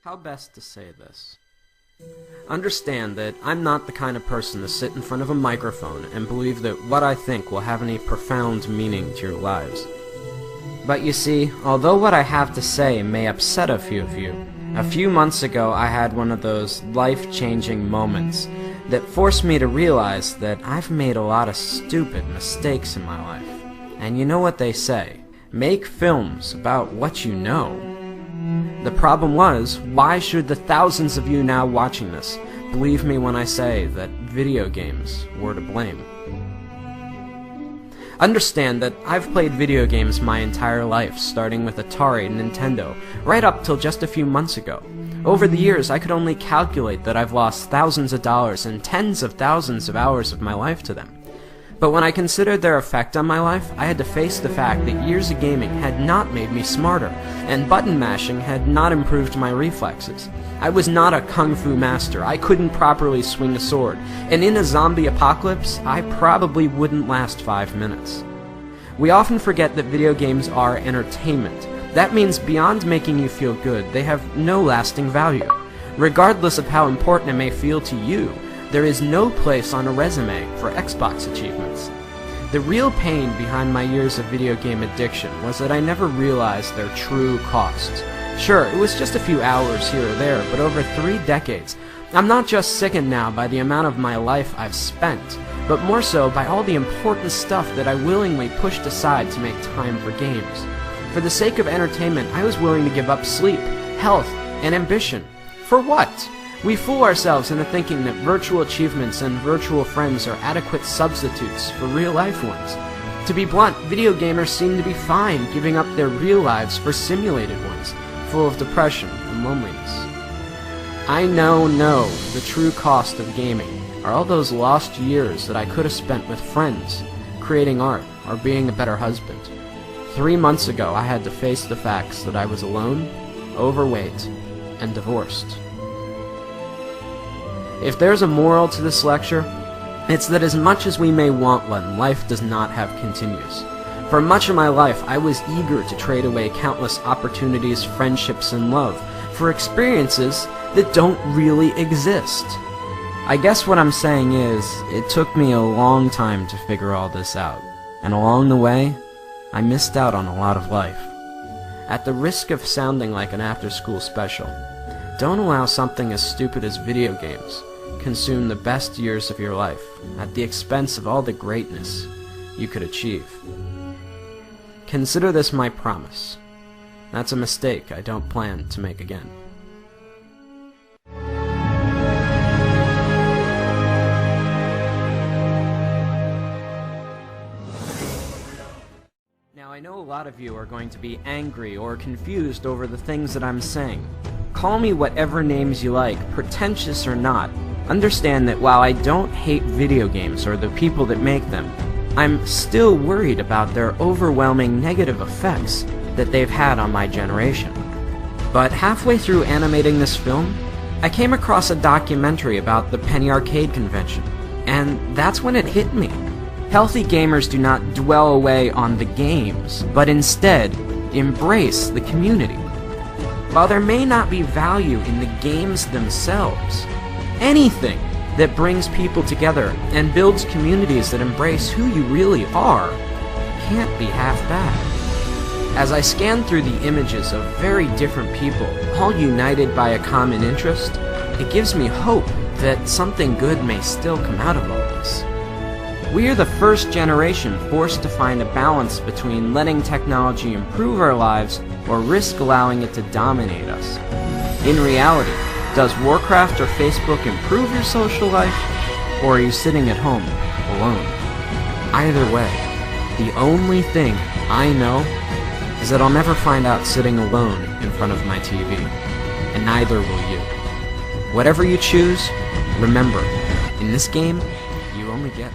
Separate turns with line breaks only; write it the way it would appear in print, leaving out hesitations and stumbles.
How best to say this? Understand that I'm not the kind of person to sit in front of a microphone and believe that what I think will have any profound meaning to your lives. But you see, although what I have to say may upset a few of you, a few months ago I had one of those life-changing moments that forced me to realize that I've made a lot of stupid mistakes in my life. And you know what they say, make films about what you know. The problem was, why should the thousands of you now watching this believe me when I say that video games were to blame? Understand that I've played video games my entire life, starting with Atari and Nintendo, right up till just a few months ago. Over the years, I could only calculate that I've lost thousands of dollars and tens of thousands of hours of my life to them. But when I considered their effect on my life, I had to face the fact that years of gaming had not made me smarter, and button mashing had not improved my reflexes. I was not a kung fu master, I couldn't properly swing a sword, and in a zombie apocalypse, I probably wouldn't last 5 minutes. We often forget that video games are entertainment. That means beyond making you feel good, they have no lasting value. Regardless of how important it may feel to you, there is no place on a resume for Xbox achievements. The real pain behind my years of video game addiction was that I never realized their true costs. Sure, it was just a few hours here or there, but over 3 decades, I'm not just sickened now by the amount of my life I've spent, but more so by all the important stuff that I willingly pushed aside to make time for games. For the sake of entertainment, I was willing to give up sleep, health, and ambition. For what? We fool ourselves into thinking that virtual achievements and virtual friends are adequate substitutes for real-life ones. To be blunt, video gamers seem to be fine giving up their real lives for simulated ones, full of depression and loneliness. I know the true cost of gaming are all those lost years that I could have spent with friends, creating art, or being a better husband. 3 months ago, I had to face the facts that I was alone, overweight, and divorced. If there's a moral to this lecture, it's that as much as we may want one, life does not have continues. For much of my life, I was eager to trade away countless opportunities, friendships, and love for experiences that don't really exist. I guess what I'm saying is, it took me a long time to figure all this out, and along the way, I missed out on a lot of life. At the risk of sounding like an after-school special, don't allow something as stupid as video games consume the best years of your life at the expense of all the greatness you could achieve. Consider this my promise. That's a mistake I don't plan to make again. Now, I know a lot of you are going to be angry or confused over the things that I'm saying. Call me whatever names you like, pretentious or not. Understand that while I don't hate video games or the people that make them, I'm still worried about their overwhelming negative effects that they've had on my generation. But halfway through animating this film, I came across a documentary about the Penny Arcade convention, and that's when it hit me. Healthy gamers do not dwell away on the games, but instead embrace the community. While there may not be value in the games themselves, anything that brings people together and builds communities that embrace who you really are can't be half bad. As I scan through the images of very different people, all united by a common interest, it gives me hope that something good may still come out of all this. We are the first generation forced to find a balance between letting technology improve our lives or risk allowing it to dominate us. In reality, does Warcraft or Facebook improve your social life, or are you sitting at home alone? Either way, the only thing I know is that I'll never find out sitting alone in front of my TV, and neither will you. Whatever you choose, remember, in this game, you only get